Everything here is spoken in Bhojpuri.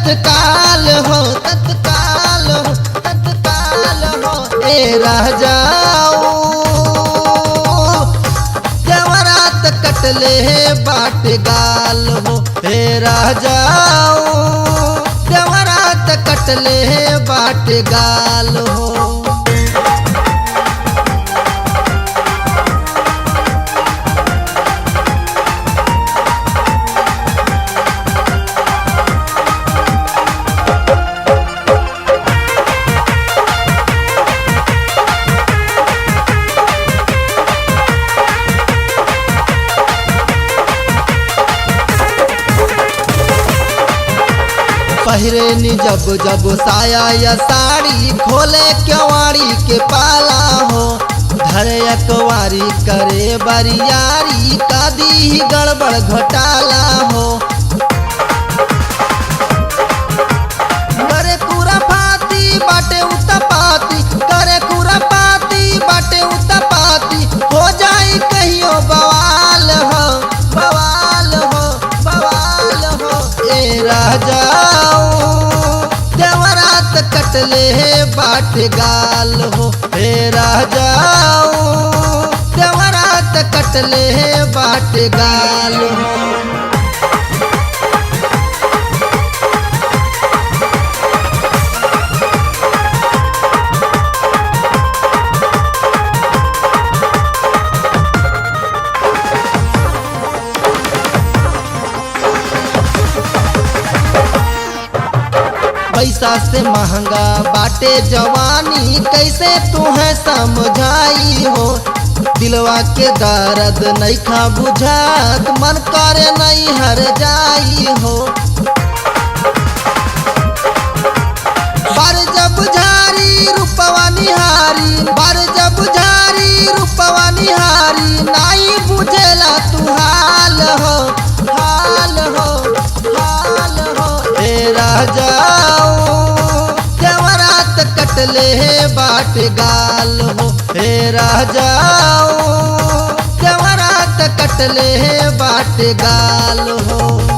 तत्काल हो तत्काल हो तत्काल हो ए राजाओ देवरात कटले बाट गाल हो हे राजाओ देवरात कटले बाट गाल हो। पहिरेनी जब जब साया या साड़ी खोले क्योंवारी के पाला हो धरे अकवारी करे बरियारी कदी गड़बड़ घोटाला हो करे पूरा पाती बाटे उतपाती करे पूरा पाती बाटे उतपाती हो जाई कहियो बवाल हो बवाल हो बवाल हो ए राजा कटले बाट गाल हो हे राजाओ देवरात कटले बाट गाल हो। पैसा से महंगा बाटे जवानी कैसे तुम्हें समझाई हो दिलवा के दर्द नहीं खा बुझात मन करे नहीं हर जाई हो बार जब झारी रूपवा निहारी बार जब झारी रूपवा निहारी नहीं बुझेला तू हाल हो हाल हो हाल हो ए राजा कटले बाट गाल हो हे राजाओ देवरात कटले बाट गाल हो।